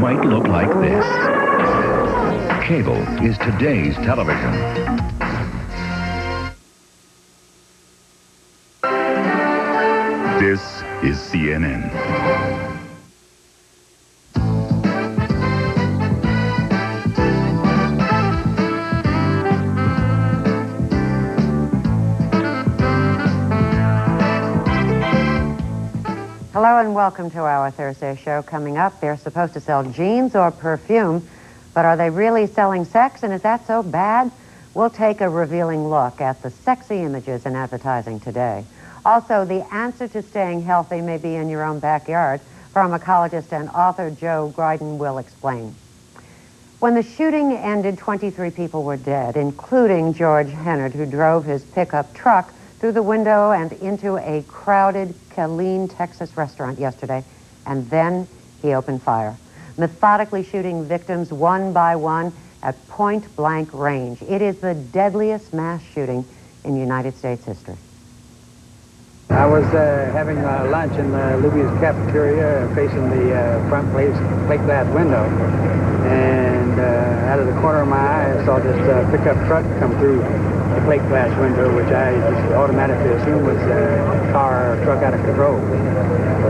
might look like this. Cable is today's television. This is CNN. Hello and welcome to our Thursday show. Coming up, they're supposed to sell jeans or perfume, but are they really selling sex, and is that so bad? We'll take a revealing look at the sexy images in advertising today. Also, the answer to staying healthy may be in your own backyard. Pharmacologist and author Joe Gryden will explain. When the shooting ended, 23 people were dead, including George Hennard, who drove his pickup truck through the window and into a crowded Killeen, Texas restaurant yesterday, and then he opened fire, methodically shooting victims one by one at point-blank range. It is the deadliest mass shooting in United States history. I was having lunch in Libya's cafeteria facing the front plate glass window, and out of the corner of my eye I saw this pickup truck come through the plate glass window, which I just automatically assumed was a car or truck out of control.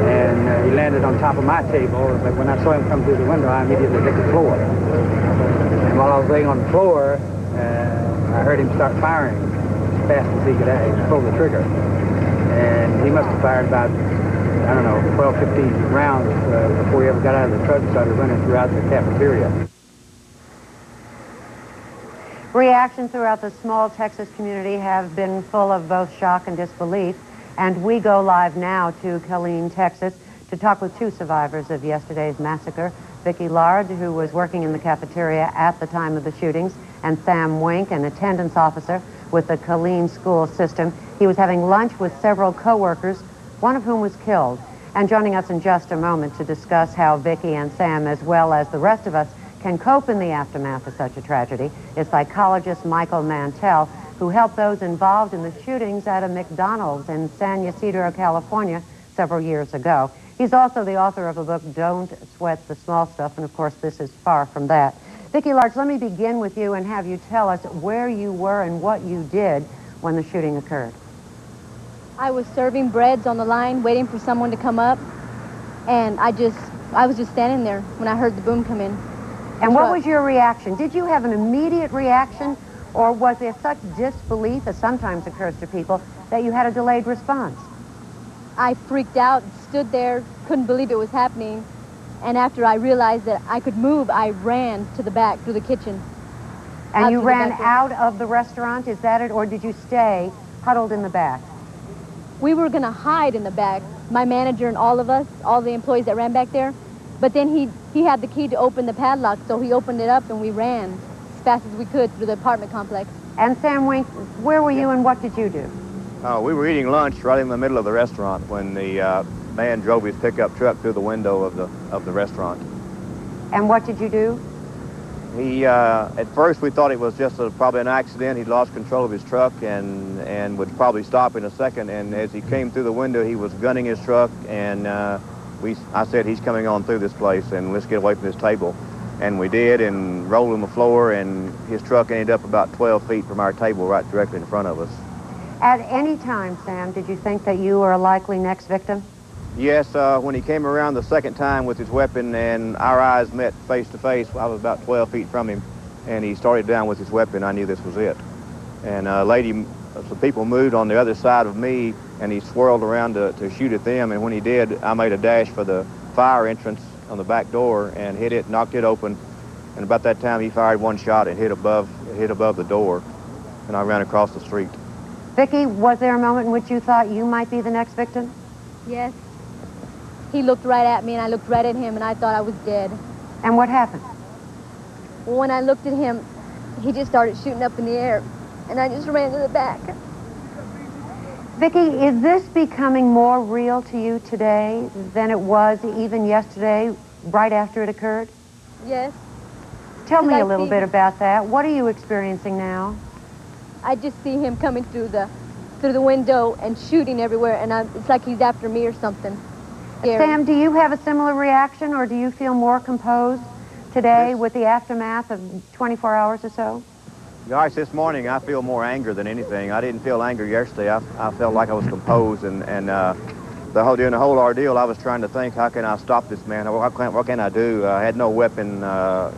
And he landed on top of my table, but when I saw him come through the window, I immediately hit the floor. And while I was laying on the floor, I heard him start firing as fast as he could pull the trigger. And he must have fired about, I don't know, 12, 15 rounds before he ever got out of the truck and started running throughout the cafeteria. Reactions throughout the small Texas community have been full of both shock and disbelief, and we go live now to Killeen, Texas, to talk with two survivors of yesterday's massacre, Vicki Lard, who was working in the cafeteria at the time of the shootings, and Sam Wink, an attendance officer with the Killeen school system. He was having lunch with several co-workers, one of whom was killed. And joining us in just a moment to discuss how Vicki and Sam, as well as the rest of us, can cope in the aftermath of such a tragedy is psychologist Michael Mantel, who helped those involved in the shootings at a McDonald's in San Ysidro, California, several years ago. He's also the author of a book, Don't Sweat the Small Stuff, and of course this is far from that. Vicki Lard, let me begin with you and have you tell us where you were and what you did when the shooting occurred. I was serving breads on the line, waiting for someone to come up, and I was just standing there when I heard the boom come in. And what was your reaction? Did you have an immediate reaction, or was there such disbelief, as sometimes occurs to people, that you had a delayed response? I freaked out, stood there, couldn't believe it was happening, and after I realized that I could move, I ran to the back, through the kitchen. And you ran out of the restaurant, is that it, or did you stay huddled in the back? We were going to hide in the back, my manager and all of us, all the employees that ran back there. But then he had the key to open the padlock, so he opened it up and we ran as fast as we could through the apartment complex. And Sam Wink, where were you and what did you do? We were eating lunch right in the middle of the restaurant when the man drove his pickup truck through the window of the restaurant. And what did you do? He, at first we thought it was just probably an accident. He'd lost control of his truck and would probably stop in a second. And as he came through the window, he was gunning his truck, and I said, he's coming on through this place and let's get away from this table. And we did, and rolled on the floor, and his truck ended up about 12 feet from our table right directly in front of us. At any time, Sam, did you think that you were a likely next victim? Yes, when he came around the second time with his weapon and our eyes met face to face, I was about 12 feet from him, and he started down with his weapon. I knew this was it. And some people moved on the other side of me, and he swirled around to shoot at them, and when he did, I made a dash for the fire entrance on the back door and hit it, knocked it open, and about that time he fired one shot and hit above the door, and I ran across the street. Vicki, was there a moment in which you thought you might be the next victim? Yes. He looked right at me, and I looked right at him, and I thought I was dead. And what happened? Well, when I looked at him, he just started shooting up in the air, and I just ran to the back. Vicki, is this becoming more real to you today than it was even yesterday, right after it occurred? Yes. Tell me a little bit about that. What are you experiencing now? I just see him coming through the window and shooting everywhere, and it's like he's after me or something. scary. Sam, do you have a similar reaction, or do you feel more composed today with the aftermath of 24 hours or so? Gosh, this morning I feel more anger than anything. I didn't feel anger yesterday. I felt like I was composed, and during the whole ordeal, I was trying to think, how can I stop this man? What can I do? I had no weapon,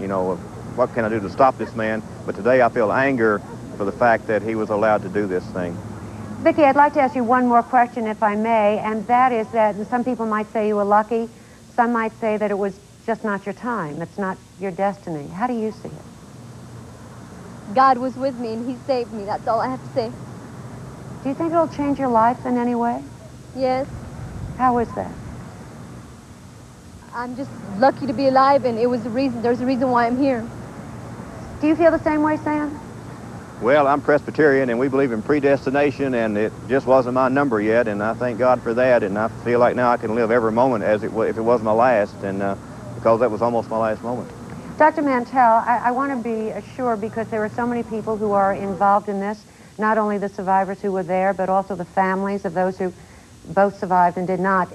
you know, what can I do to stop this man? But today I feel anger for the fact that he was allowed to do this thing. Vicki, I'd like to ask you one more question, if I may, and that is that some people might say you were lucky. Some might say that it was just not your time. It's not your destiny. How do you see it? God was with me, and he saved me. That's all I have to say. Do you think it'll change your life in any way? Yes. How is that? I'm just lucky to be alive, and there's a reason why I'm here. Do you feel the same way, Sam? Well, I'm Presbyterian, and we believe in predestination, and it just wasn't my number yet, and I thank God for that, and I feel like now I can live every moment as if it was my last, and because that was almost my last moment. Dr. Mantel, I want to be assured, because there are so many people who are involved in this, not only the survivors who were there, but also the families of those who both survived and did not.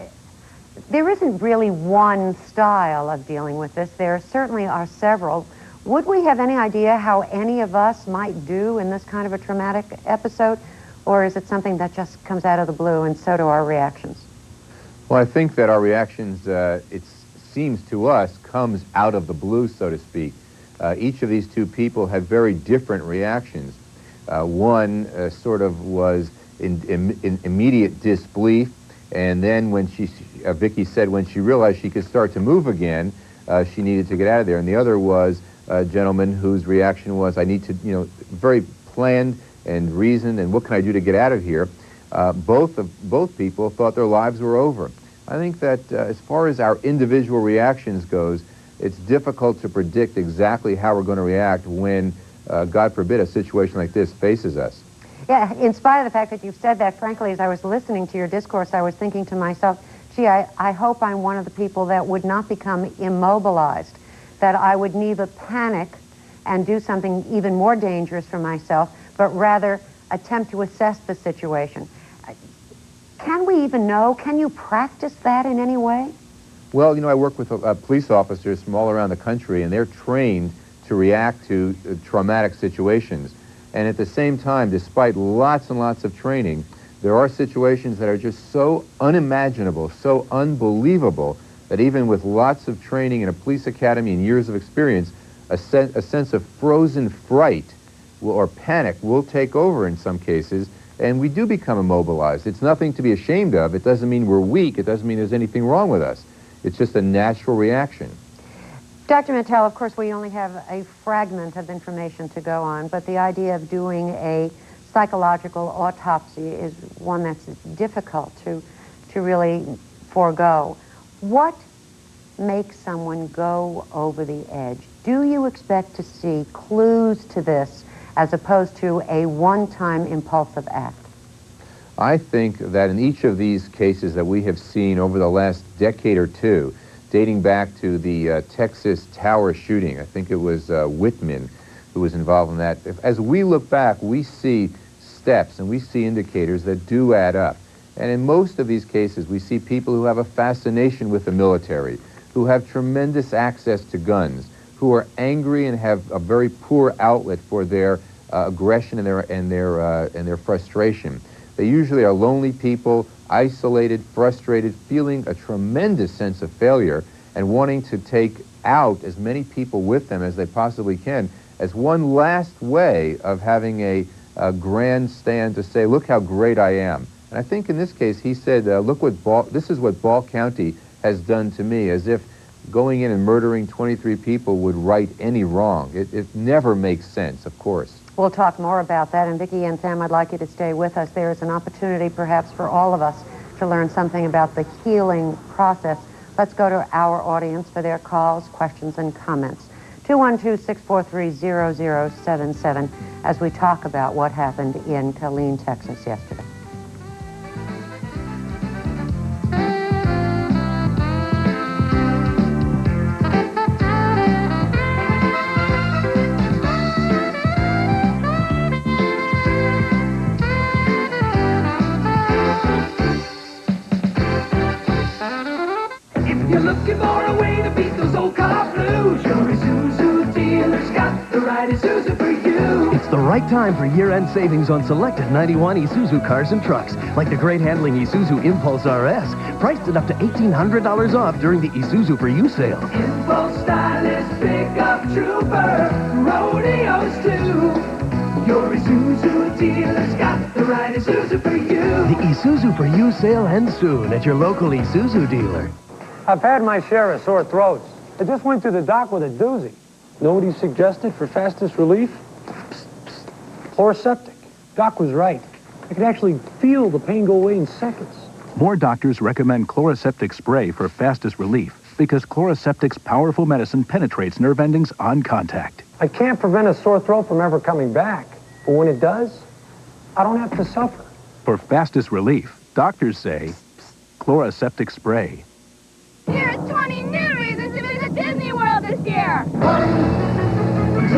There isn't really one style of dealing with this. There certainly are several. Would we have any idea how any of us might do in this kind of a traumatic episode, or is it something that just comes out of the blue, and so do our reactions? Well, I think that our reactions, it seems to us, comes out of the blue, so to speak. Each of these two people had very different reactions. One sort of was in immediate disbelief, and then when Vicki said when she realized she could start to move again, she needed to get out of there. And the other was a gentleman whose reaction was, I need to, you know, very planned and reasoned, and what can I do to get out of here? Both people thought their lives were over. I think that as far as our individual reactions goes, it's difficult to predict exactly how we're going to react when, God forbid, a situation like this faces us. Yeah, in spite of the fact that you've said that, frankly, as I was listening to your discourse, I was thinking to myself, gee, I hope I'm one of the people that would not become immobilized, that I would neither panic and do something even more dangerous for myself, but rather attempt to assess the situation. Can we even know? Can you practice that in any way? Well, you know, I work with police officers from all around the country, and they're trained to react to traumatic situations. And at the same time, despite lots and lots of training, there are situations that are just so unimaginable, so unbelievable, that even with lots of training in a police academy and years of experience, a sense of frozen fright or panic will take over in some cases, and we do become immobilized. It's nothing to be ashamed of. It doesn't mean we're weak. It doesn't mean there's anything wrong with us. It's just a natural reaction. Dr. Mantel, of course, we only have a fragment of information to go on, but the idea of doing a psychological autopsy is one that's difficult to really forego. What makes someone go over the edge? Do you expect to see clues to this as opposed to a one-time impulsive act? I think that in each of these cases that we have seen over the last decade or two, dating back to the Texas Tower shooting, I think it was Whitman who was involved in that. As we look back, we see steps and we see indicators that do add up. And in most of these cases, we see people who have a fascination with the military, who have tremendous access to guns, who are angry and have a very poor outlet for their aggression and their frustration. They usually are lonely people, isolated, frustrated, feeling a tremendous sense of failure and wanting to take out as many people with them as they possibly can as one last way of having a grandstand to say, look how great I am. And I think in this case he said, this is what Ball County has done to me, as if going in and murdering 23 people would right any wrong. It never makes sense, of course. We'll talk more about that, and Vicki and Sam, I'd like you to stay with us. There is an opportunity perhaps for all of us to learn something about the healing process. Let's go to our audience for their calls, questions, and comments. 212-643-0077 as we talk about what happened in Killeen, Texas yesterday. right time for year-end savings on selected 91 Isuzu cars and trucks, like the great handling Isuzu Impulse RS, priced at up to $1,800 off during the Isuzu for You sale. Impulse stylish pickup trooper, rodeos too. Your Isuzu dealer's got the right Isuzu for you. The Isuzu for You sale ends soon at your local Isuzu dealer. I've had my share of sore throats. I just went to the doc with a doozy. Know what he suggested for fastest relief? Chloroseptic. Doc was right. I could actually feel the pain go away in seconds. More doctors recommend Chloroseptic spray for fastest relief because Chloroseptic's powerful medicine penetrates nerve endings on contact. I can't prevent a sore throat from ever coming back, but when it does, I don't have to suffer. For fastest relief, doctors say Chloroseptic spray. Here's 20 new reasons to visit Disney World this year. 1, 2,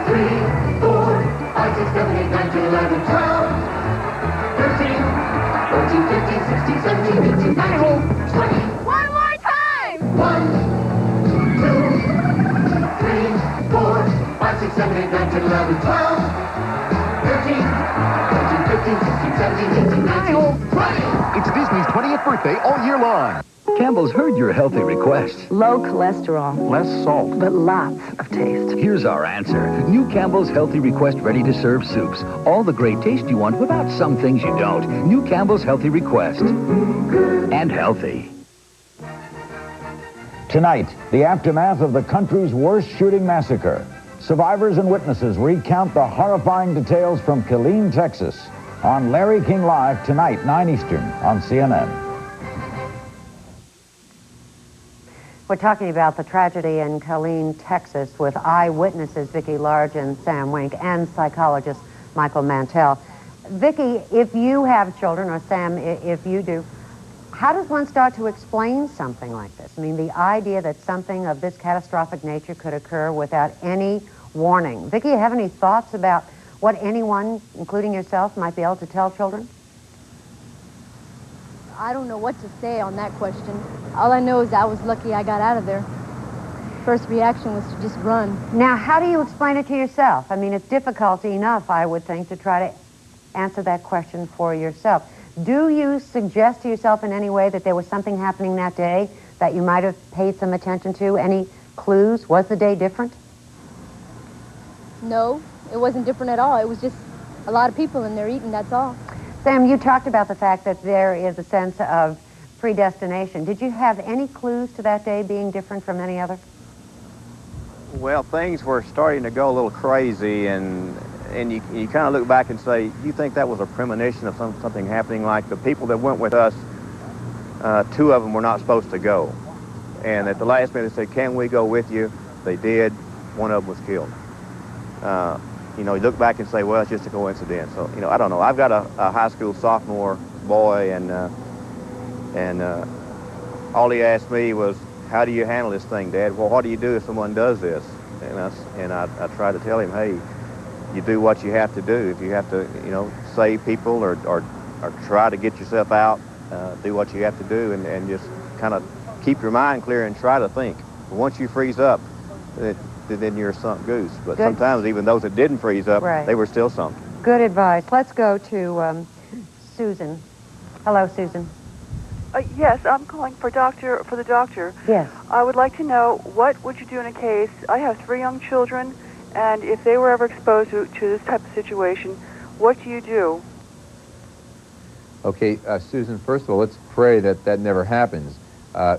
3, 4, 5, 6, 7, 8, 9, 10, 11, 12, 13, 14, 15, 16, 17, 18, 19, 20. One more time. 1, 2, 3, 4, 5, 6, 7, 8, 9, 10, 11, 12, 13, 14, 15, 16, 17, 18, 19, 20. It's Disney's 20th birthday all year long. Campbell's heard your healthy request. Low cholesterol. Less salt. But lots of taste. Here's our answer. New Campbell's Healthy Request ready-to-serve soups. All the great taste you want without some things you don't. New Campbell's Healthy Request. And healthy. Tonight, the aftermath of the country's worst shooting massacre. Survivors and witnesses recount the horrifying details from Killeen, Texas. On Larry King Live tonight, 9 Eastern on CNN. We're talking about the tragedy in Killeen, Texas, with eyewitnesses Vicki Large and Sam Wink and psychologist Michael Mantel. Vicki, if you have children, or Sam, if you do, how does one start to explain something like this? I mean, the idea that something of this catastrophic nature could occur without any warning. Vicki, you have any thoughts about what anyone, including yourself, might be able to tell children? I don't know what to say on that question. All I know is I was lucky I got out of there. First reaction was to just run. Now, how do you explain it to yourself? I mean, it's difficult enough, I would think, to try to answer that question for yourself. Do you suggest to yourself in any way that there was something happening that day that you might have paid some attention to? Any clues? Was the day different? No, it wasn't different at all. It was just a lot of people in there eating, that's all. Sam, you talked about the fact that there is a sense of predestination. Did you have any clues to that day being different from any other? Well, things were starting to go a little crazy, and you kind of look back and say, you think that was a premonition of something happening? Like the people that went with us, 2 of them were not supposed to go. And at the last minute they said, can we go with you? They did. 1 of them was killed. You know, you look back and say, well, it's just a coincidence. So, you know, I don't know. I've got a high school sophomore boy, and all he asked me was, how do you handle this thing, Dad? Well, what do you do if someone does this? And I try to tell him, hey, you do what you have to do. If you have to, you know, save people or try to get yourself out, do what you have to do, and just kind of keep your mind clear and try to think. But once you freeze up, then you're a sunk goose. But sometimes even those that didn't freeze up, they were still sunk. Good advice. Let's go to Susan. Hello, Susan. Yes, I'm calling for the doctor. Yes. I would like to know, what would you do in a case? I have 3 young children, and if they were ever exposed to this type of situation, what do you do? Okay, Susan, first of all, let's pray that that never happens.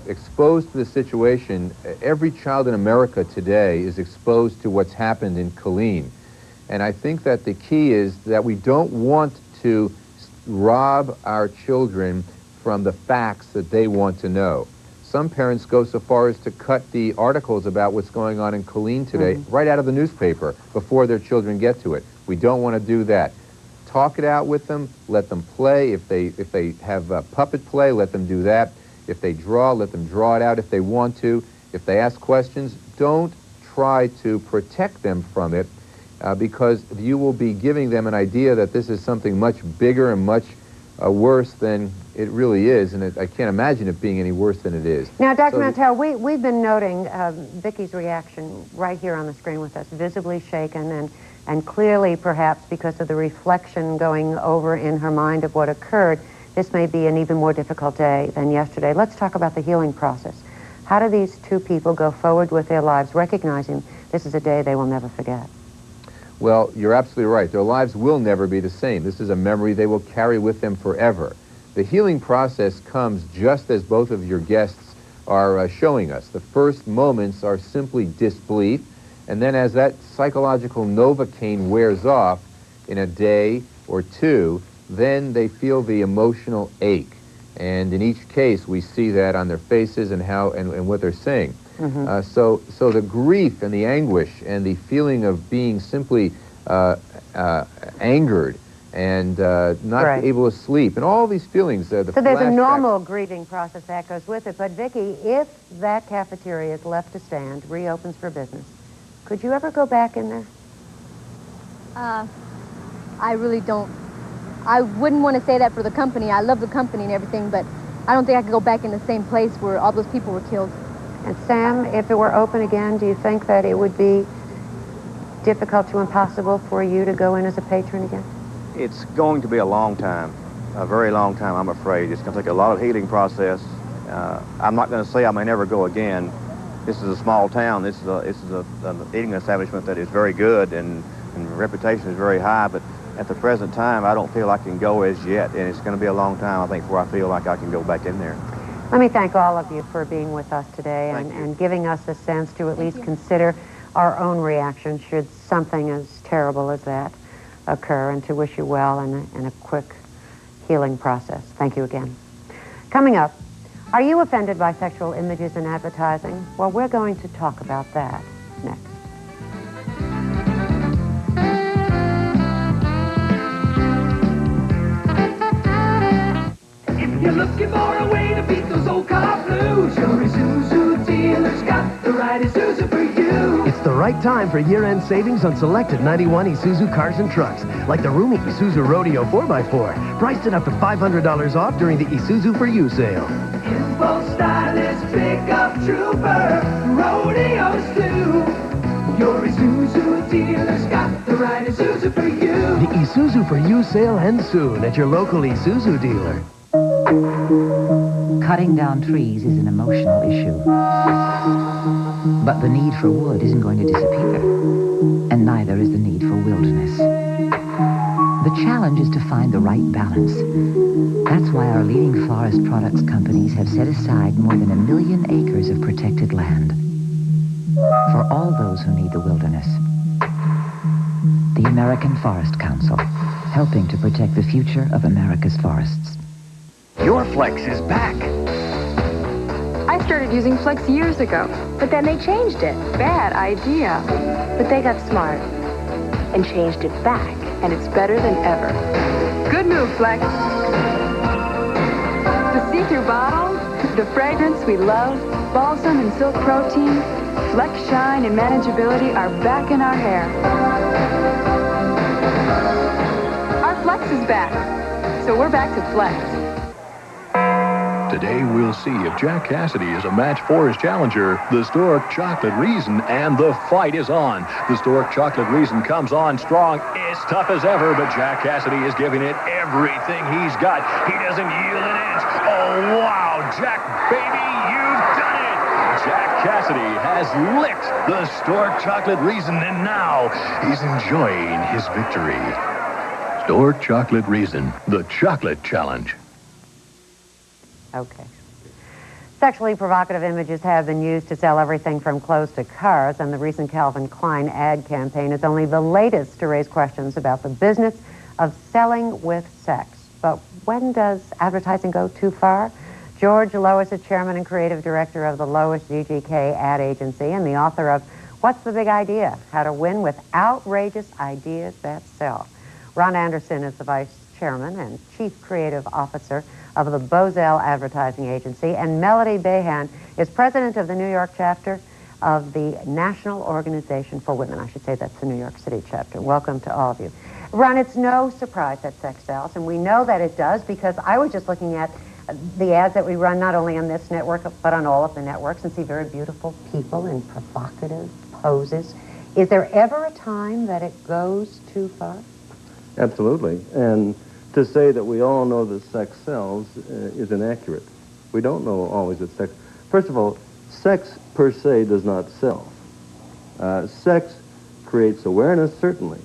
Exposed to the situation, every child in America today is exposed to what's happened in Killeen. And I think that the key is that we don't want to rob our children from the facts that they want to know. Some parents go so far as to cut the articles about what's going on in Killeen today right out of the newspaper before their children get to it. We don't want to do that. Talk it out with them, let them play. If they have puppet play, let them do that. If they draw, let them draw it out if they want to. If they ask questions, don't try to protect them from it because you will be giving them an idea that this is something much bigger and much worse than it really is, and I can't imagine it being any worse than it is. Now, Dr. Mantel, we've been noting Vicki's reaction right here on the screen with us, visibly shaken, And clearly, perhaps because of the reflection going over in her mind of what occurred, this may be an even more difficult day than yesterday. Let's talk about the healing process. How do these two people go forward with their lives, recognizing this is a day they will never forget? Well, you're absolutely right. Their lives will never be the same. This is a memory they will carry with them forever. The healing process comes just as both of your guests are showing us. The first moments are simply disbelief, and then as that psychological Novocaine wears off in a day or two, then they feel the emotional ache. And in each case, we see that on their faces and how and what they're saying. Mm-hmm. So the grief and the anguish and the feeling of being simply angered and not right. able to sleep, and all these feelings. So there's a normal grieving process that goes with it. But Vicki, if that cafeteria is left to stand, reopens for business, could you ever go back in there? I really don't. I wouldn't want to say that for the company. I love the company and everything, but I don't think I could go back in the same place where all those people were killed. And Sam, if it were open again, do you think that it would be difficult to impossible for you to go in as a patron again? It's going to be a long time, a very long time, I'm afraid. It's going to take a lot of healing process. I'm not going to say I may never go again. This is a small town. This is an eating establishment that is very good and reputation is very high, but at the present time, I don't feel I can go as yet, and it's going to be a long time, I think, before I feel like I can go back in there. Let me thank all of you for being with us today and giving us a sense to at least consider our own reaction should something as terrible as that occur, and to wish you well in a quick healing process. Thank you again. Coming up, are you offended by sexual images in advertising? Well, we're going to talk about that next. If you're looking for a way to beat those old car blues, your Isuzu dealer's got the right Isuzu for you. It's the right time for year-end savings on selected 91 Isuzu cars and trucks, like the roomy Isuzu Rodeo 4x4, priced at up to $500 off during the Isuzu For You sale. Impulse stylist, pickup trooper, rodeos too. Your Isuzu dealer's got the right Isuzu for you. The Isuzu For You sale ends soon at your local Isuzu dealer. Cutting down trees is an emotional issue. But the need for wood isn't going to disappear. And neither is the need for wilderness. The challenge is to find the right balance. That's why our leading forest products companies have set aside more than 1 million acres of protected land. For all those who need the wilderness. The American Forest Council, helping to protect the future of America's forests. Your Flex is back. I started using Flex years ago, but then they changed it. Bad idea. But they got smart and changed it back, and it's better than ever. Good move, Flex. The see-through bottle, the fragrance we love, balsam and silk protein, Flex shine and manageability are back in our hair. Our Flex is back, so we're back to Flex. Today we'll see if Jack Cassidy is a match for his challenger, the Stork Chocolate Reason, and the fight is on. The Stork Chocolate Reason comes on strong. It's tough as ever, but Jack Cassidy is giving it everything he's got. He doesn't yield an inch. Oh, wow, Jack, baby, you've done it! Jack Cassidy has licked the Stork Chocolate Reason, and now he's enjoying his victory. Stork Chocolate Reason, the chocolate challenge. Okay. Sexually provocative images have been used to sell everything from clothes to cars, and the recent Calvin Klein ad campaign is only the latest to raise questions about the business of selling with sex. But when does advertising go too far? George Lois is chairman and creative director of the Lois GGK ad agency and the author of What's the Big Idea? How to Win with Outrageous Ideas That Sell. Ron Anderson is the vice chairman and chief creative officer of the Bozell Advertising Agency, and Melodie Bahan is president of the New York chapter of the National Organization for Women. I should say that's the New York City chapter. Welcome to all of you. Ron, it's no surprise that sex sells, and we know that it does because I was just looking at the ads that we run not only on this network but on all of the networks and see very beautiful people in provocative poses Is there ever a time that it goes too far? Absolutely. And to say that we all know that sex sells is inaccurate. We don't know always that sex... First of all, sex per se does not sell. Sex creates awareness, certainly,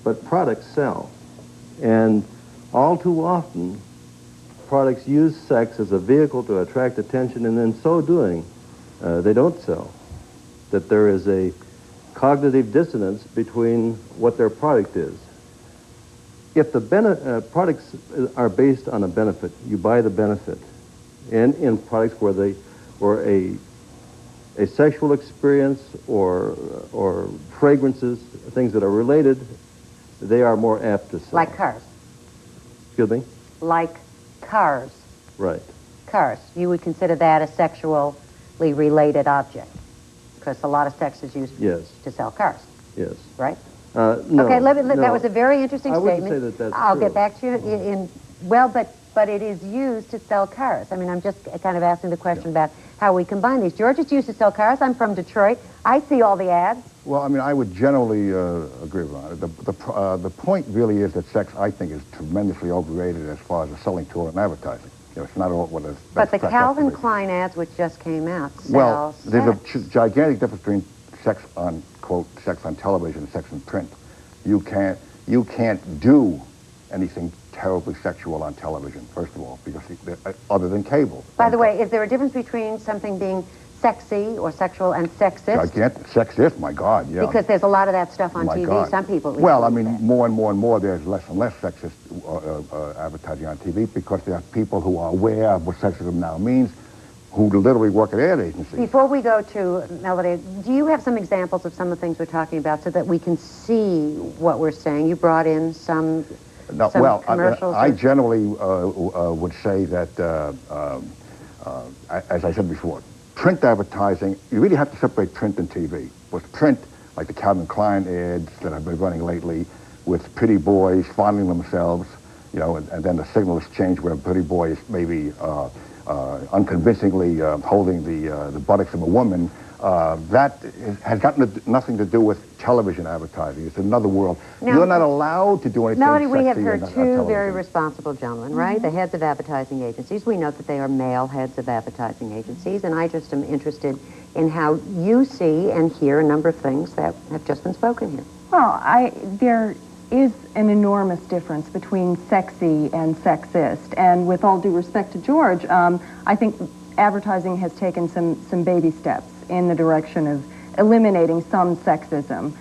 but products sell. And all too often, products use sex as a vehicle to attract attention, and in so doing, they don't sell. That there is a cognitive dissonance between what their product is. If the products are based on a benefit, you buy the benefit. And in products where a sexual experience or fragrances, things that are related, they are more apt to sell. Like cars. Excuse me? Like cars. Right. Cars. You would consider that a sexually related object, because a lot of sex is used to sell cars. Yes. Right? No. Okay, no. that was a very interesting I statement. wouldn't say that that's I'll true. get back to you well, but it is used to sell cars. I mean, I'm just kind of asking the question about how we combine these. George, it's used to sell cars. I'm from Detroit. I see all the ads. Well, I mean, I would generally agree with it. The point really is that sex, I think, is tremendously overrated as far as a selling tool and advertising. You know, it's not all what it's... But the Calvin Klein ads, which just came out, sell well, sex. there's a gigantic difference between sex on, quote, sex on television and sex in print. You can't do anything terribly sexual on television, first of all, because other than cable. By the way, is there a difference between something being sexy or sexual and sexist? Gigantic. Sexist, my God, yeah. Because there's a lot of that stuff on My TV. God. Some people... Well, I mean, more and more, there's less and less sexist advertising on TV because there are people who are aware of what sexism now means, who literally work at ad agencies. Before we go to Melodie, do you have some examples of some of the things we're talking about so that we can see what we're saying? You brought in some commercials. I generally would say that, as I said before, print advertising, you really have to separate print and TV. With print, like the Calvin Klein ads that have been running lately, with pretty boys fondling themselves, you know, and then the signal exchange where a pretty boy is maybe unconvincingly holding the buttocks of a woman, that has got nothing to do with television advertising. It's another world. Now, you're not allowed to do anything Melodie, sexy we have heard on two television. very responsible gentlemen, right? The heads of advertising agencies. We know that they are male heads of advertising agencies, and I just am interested in how you see and hear a number of things that have just been spoken here. Well, there is an enormous difference between sexy and sexist, and with all due respect to George, I think advertising has taken some baby steps in the direction of eliminating some sexism,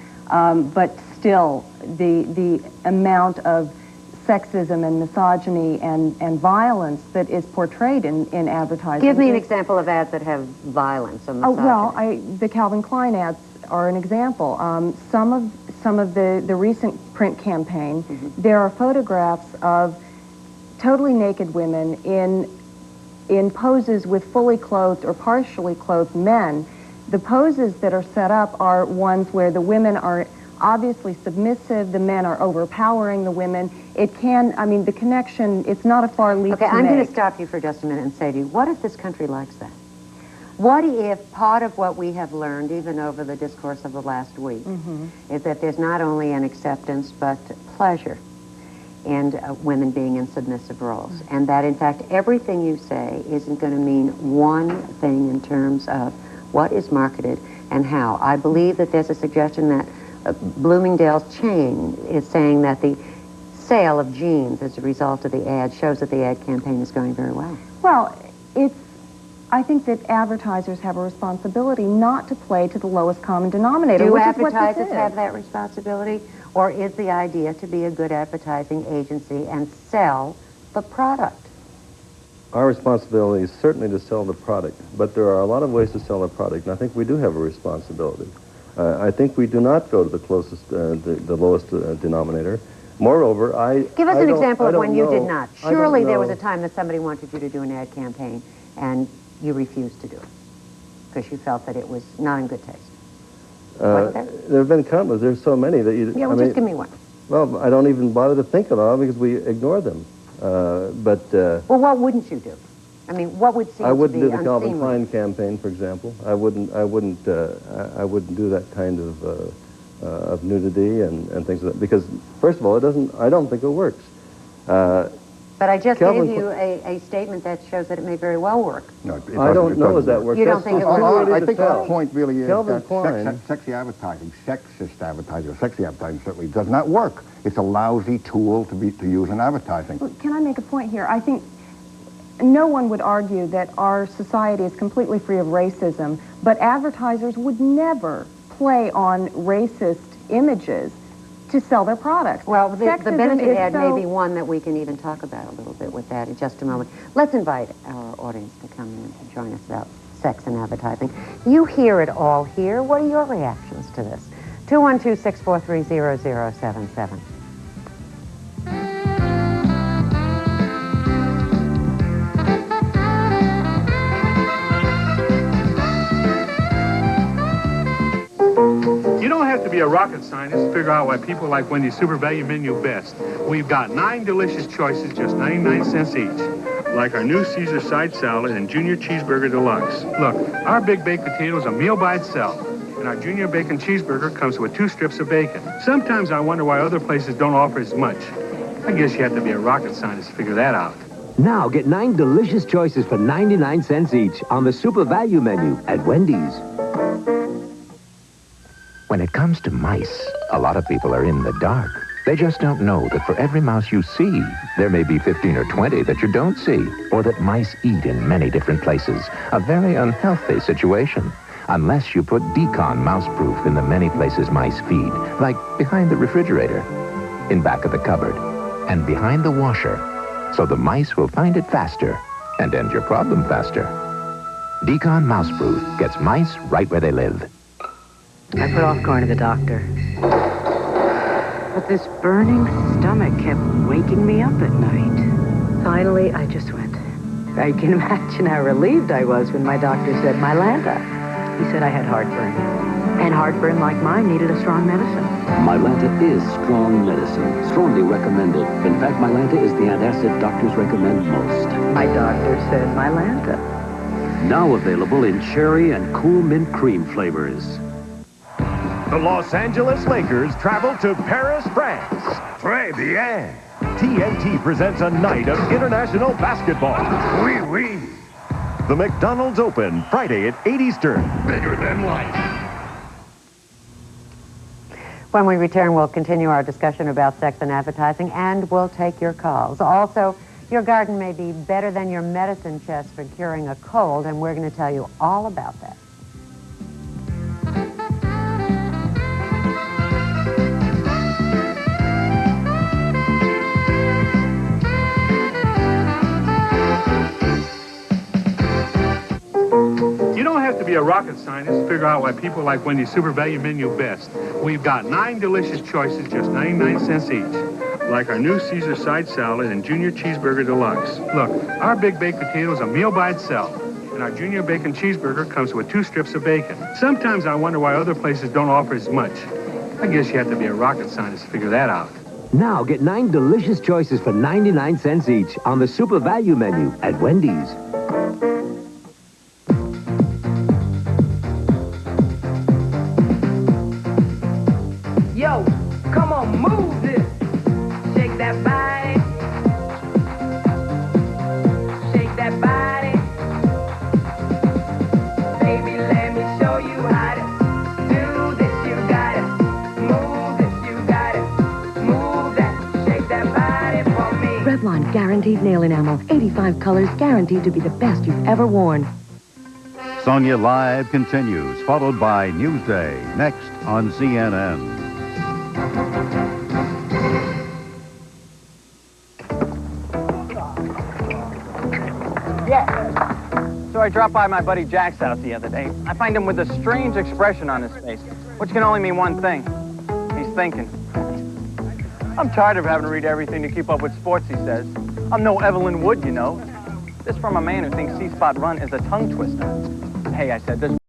but still the amount of sexism and misogyny and violence that is portrayed in advertising. Give me an example of ads that have violence or misogyny. Oh, well, the Calvin Klein ads are an example. Some of the recent print campaign, there are photographs of totally naked women in poses with fully clothed or partially clothed men. The poses that are set up are ones where the women are obviously submissive, the men are overpowering the women. It can, I mean, the connection, it's not a far leap to make. Okay, I'm going to stop you for just a minute and say to you, what if this country likes that? What if part of what we have learned, even over the discourse of the last week, is that there's not only an acceptance, but pleasure in women being in submissive roles, and that, in fact, everything you say isn't going to mean one thing in terms of what is marketed and how. I believe that there's a suggestion that Bloomingdale's chain is saying that the sale of jeans as a result of the ad shows that the ad campaign is going very well. Well, I think that advertisers have a responsibility not to play to the lowest common denominator. Do advertisers have that responsibility? Or is the idea to be a good advertising agency and sell the product? Our responsibility is certainly to sell the product, but there are a lot of ways to sell a product, and I think we do have a responsibility. I think we do not go to the closest, the lowest denominator. Moreover, Give us an example of when you did not. Surely there was a time that somebody wanted you to do an ad campaign, and you refused to do it because you felt that it was not in good taste. There have been countless. There's so many that you... Yeah, well, just give me one. Well, I don't even bother to think of them because we ignore them. Well, what wouldn't you do? I mean, what would seem I wouldn't to do be the Calvin unseemly? Klein campaign, for example. I wouldn't do that kind of nudity and things like that, because first of all, I don't think it works. But I just Calvin gave you a statement that shows that it may very well work. No, I don't know if that works. You don't think it works? works? I think our point really is Calvin that Klein, sexy advertising, sexist advertising, or sexy advertising certainly does not work. It's a lousy tool to use in advertising. Well, can I make a point here? I think no one would argue that our society is completely free of racism, but advertisers would never play on racist images to sell their products. Well, the Sexism benefit is ad so- may be one that we can even talk about a little bit with that in just a moment. Let's invite our audience to come in and to join us about sex and advertising. You hear it all here. What are your reactions to this? 212-643-0077. You don't have to be a rocket scientist to figure out why people like Wendy's Super Value Menu best. We've got 9 delicious choices, just 99 cents each. Like our new Caesar side salad and Junior Cheeseburger Deluxe. Look, our Big Baked Potato is a meal by itself, and our Junior Bacon Cheeseburger comes with 2 strips of bacon. Sometimes I wonder why other places don't offer as much. I guess you have to be a rocket scientist to figure that out. Now get 9 delicious choices for 99 cents each on the Super Value Menu at Wendy's. When it comes to mice, a lot of people are in the dark. They just don't know that for every mouse you see, there may be 15 or 20 that you don't see, or that mice eat in many different places. A very unhealthy situation. Unless you put Decon Mouseproof in the many places mice feed, like behind the refrigerator, in back of the cupboard, and behind the washer, so the mice will find it faster and end your problem faster. Decon Mouseproof gets mice right where they live. I put off going to the doctor. But this burning stomach kept waking me up at night. Finally, I just went. I can imagine how relieved I was when my doctor said, Mylanta. He said I had heartburn. And heartburn like mine needed a strong medicine. Mylanta is strong medicine, strongly recommended. In fact, Mylanta is the antacid doctors recommend most. My doctor said Mylanta. Now available in cherry and cool mint cream flavors. The Los Angeles Lakers travel to Paris, France. Très bien. TNT presents a night of international basketball. Oui, oui. The McDonald's Open, Friday at 8 Eastern. Bigger than life. When we return, we'll continue our discussion about sex and advertising, and we'll take your calls. Also, your garden may be better than your medicine chest for curing a cold, and we're going to tell you all about that. You don't have to be a rocket scientist to figure out why people like Wendy's Super Value Menu best. We've got 9 delicious choices, just 99 cents each. Like our new Caesar side salad and Junior Cheeseburger Deluxe. Look, our Big Baked Potato is a meal by itself, and our Junior Bacon Cheeseburger comes with 2 strips of bacon. Sometimes I wonder why other places don't offer as much. I guess you have to be a rocket scientist to figure that out. Now get 9 delicious choices for 99 cents each on the Super Value Menu at Wendy's. Yo, come on, move this. Shake that body. Shake that body. Baby, let me show you how to do this. You got it. Move this. You got it. Move that. Shake that body for me. Revlon guaranteed nail enamel. 85 colors guaranteed to be the best you've ever worn. Sonya Live continues, followed by Newsday, next on CNN. Yeah. So I dropped by my buddy Jack's house the other day. I find him with a strange expression on his face, which can only mean one thing. He's thinking. I'm tired of having to read everything to keep up with sports, he says. I'm no Evelyn Wood, you know. This from a man who thinks C-Spot Run is a tongue twister. Hey, I said, there's